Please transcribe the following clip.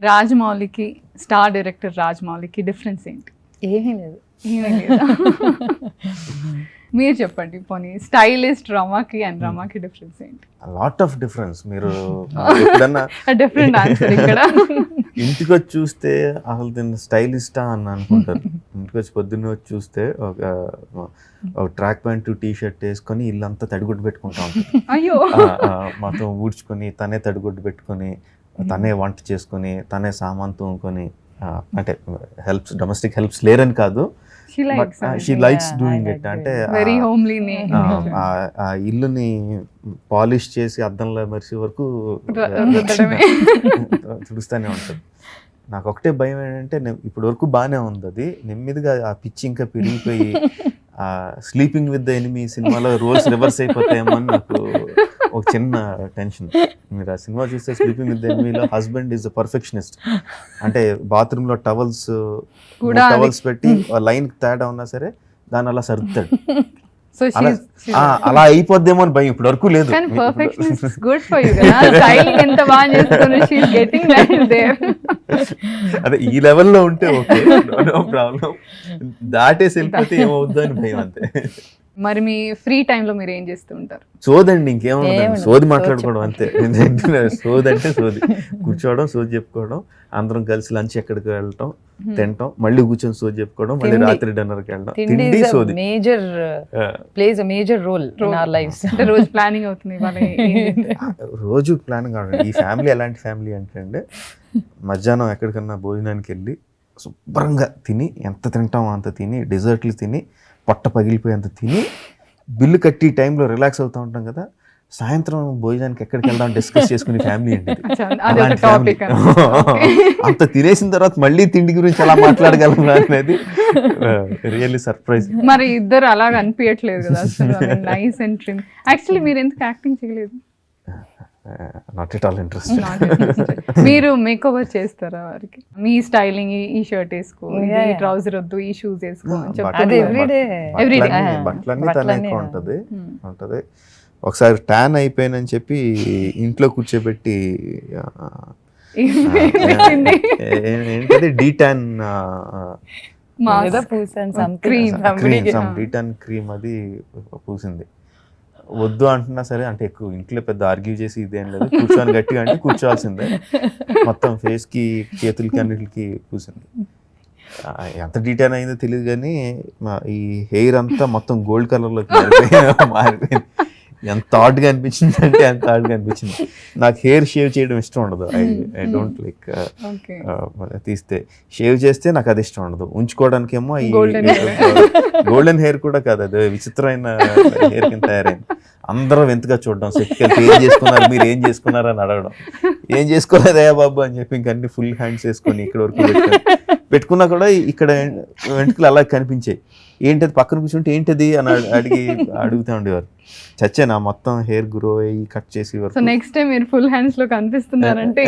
రాజమౌళికి, star director రాజమౌళికి difference ఏంటి? ఏమీ లేదు. ఏమీ లేదా? మీరు చెప్పండి పోనీ, స్టైలిస్ట్ రమాకి అండ్ రమాకి డిఫరెన్స్ ఏంటి? Lot of difference. మీరు ఎప్పుడన్నా డిఫరెంట్ ఆన్సర్ ఇక్కడ. ఇంటికి వచ్చి చూస్తే అసలు దీన్ని స్టైలిస్టా అని అనుకుంటారు. ఇంటికి వచ్చి పొద్దున్నే వచ్చి చూస్తే ఒక ట్రాక్ ప్యాంట్ టీ షర్ట్ వేసుకొని ఇల్లంతా తడిగుడ్డు పెట్టుకుంటా ఉంటారు. అయ్యో, మొత్తం ఊడ్చుకొని తనే తడిగుడ్డు పెట్టుకొని తనే వంట చేసుకొని తనే సామాన్ తోముకొని, అంటే హెల్ప్స్, డొమెస్టిక్ హెల్ప్స్ లేరని కాదు, షీ లైక్స్ డూయింగ్ ఇట్. అంటే వెరీ హోమ్లీ. ఆ ఇల్లుని పాలిష్ చేసి అద్దంలో మెరిసే వరకు తుడుస్తూనే ఉంటుంది. నాకు ఒకటే భయం ఏంటంటే, ఇప్పటి వరకు బాగానే ఉంది, అది నెమ్మదిగా ఆ పిచ్చి ఇంకా పెరిగిపోయి స్లీపింగ్ విత్ ద ఎనిమీ సినిమాలో రోల్స్ రివర్స్ అయిపోతాయేమో అని నాకు ఒక చిన్న టెన్షన్. మీరు ఆ సినిమా చూస్తే స్లీపింగ్ విత్ ద ఎనిమీలో హస్బెండ్ ఈజ్ పర్ఫెక్షనిస్ట్. అంటే బాత్రూంలో టవల్స్ పెట్టి లైన్ తేడా ఉన్నా సరే దాన్ని అలా సర్దుతాడు. సో అలా అయిపోద్దేమో అని భయం ఇప్పటి వరకు లేదు. కానీ perfectionist is good for you కదా, స్టైలింగ్ ఎంత బాగా చేస్తున్నారు, she is getting that there. అదే ఈ లెవెల్లో ఉంటే ఓకే, నో ప్రాబ్లం. దాటేసి వెళ్ళిపోతే ఏమవుద్దో అని భయం అంతే. మరి మీ ఫ్రీ టైంలో మీరు ఏం చేస్తూ ఉంటారు? సోదండి, ఇంకేముంటుంది, సోది మాట్లాడుకోవడం అంతే. సోది అంటే సోది, కూర్చోవడం, సోది చెప్పుకోవడం, అందరం కలిసి లంచ్ ఎక్కడికి వెళ్ళటం, తినటం, మళ్ళీ కూర్చొని సోది చెప్పుకోవడం, మళ్ళీ రాత్రి డిన్నర్కి వెళ్ళడం. తిండి సోది major place a major role in our lives. అంటే రోజు ప్లానింగ్ అవుతుంది ఇవాళ. రోజు ప్లానింగ్ కావాలి. ఈ ఫ్యామిలీ ఎలాంటి ఫ్యామిలీ అంటే, మధ్యాహ్నం ఎక్కడికన్నా భోజనానికి వెళ్ళి శుభ్రంగా తిని, ఎంత తింటామో అంత తిని, డెజర్ట్లు తిని, పొట్ట పగిలిపోయేంత తిని, బిల్లు కట్టి టైంలో రిలాక్స్ అవుతూ ఉంటాం కదా, సాయంత్రం భోజనానికి ఎక్కడికి వెళ్దాం డిస్కస్ చేసుకునే ఫ్యామిలీ అండి. అంత తినేసిన తర్వాత మళ్ళీ తిండి గురించి ఎలా మాట్లాడగలం అనేది రియల్లీ సర్ప్రైజ్. మరి ఇద్దరు అలాగ అనిపించట్లేదు కదా అసలు, నైస్ అండ్ ట్రిమ్. యాక్చువల్లీ మీరు ఎందుకు యాక్టింగ్ చేయలేదు? Not at all interest. మీరు మేక్ ఓవర్ చేస్తారా వారికి? మీ స్టైలింగ్, ఈ షర్ట్ వేసుకో, ఈ ట్రౌజర్ వద్దు, ఈ షూస్ వేసుకో అని చెప్తారు. బట్టలన్నీ తనే ఎక్కువ ఉంటది. ఒకసారి ట్యాన్ అయిపోయానని చెప్పి ఇంట్లో కూర్చోబెట్టి ఏంటది డీటాన్ డీటాన్ క్రీమ్ అది పూసింది. వద్దు అంటున్నా సరే, అంటే ఎక్కువ ఇంట్లో పెద్ద ఆర్గ్యూ చేసి ఇదేం లేదు, కూర్చొని గట్టిగా అంటే కూర్చోవాల్సిందే. మొత్తం ఫేస్కి, చేతులకి, అన్నిటికి పూసింది. ఎంత డీటెయిల్ అయిందో తెలియదు కానీ ఈ హెయిర్ అంతా మొత్తం గోల్డ్ కలర్లోకి మారిపోయింది. ఎంత ఆడ్గా అనిపించింది అంటే అంత ఆడ్గా అనిపించింది. నాకు హెయిర్ షేవ్ చేయడం ఇష్టం ఉండదు. ఐ డోంట్ లైక్ తీస్తే. షేవ్ చేస్తే నాకు అది ఇష్టం ఉండదు. ఉంచుకోవడానికి ఏమో ఈ గోల్డెన్ హెయిర్ కూడా కాదు, అది విచిత్రమైన హెయిర్ కింద తయారైంది. అందరూ వింతగా చూడడం, సెట్కి ఏం చేసుకున్నారు, మీరు ఏం చేసుకున్నారు అని అడగడం. ఏం చేసుకోలేదయ్యా బాబు అని చెప్పి ఇంక అన్ని ఫుల్ హ్యాండ్స్ వేసుకొని ఇక్కడ వరకు పెట్టుకున్నా కూడా ఇక్కడ వెంట్రుకలు అలా కనిపించాయి. ఏంటది పక్కన కూర్చుంటే ఏంటది అని అడుగుతూ ఉండేవారు. చచ్చేనా మొత్తం హెయిర్ గ్రో అయ్యి కట్ చేసి వరకు. నెక్స్ట్ టైం మీరు ఫుల్ హ్యాండ్స్ లో కనిపిస్తున్నారంటే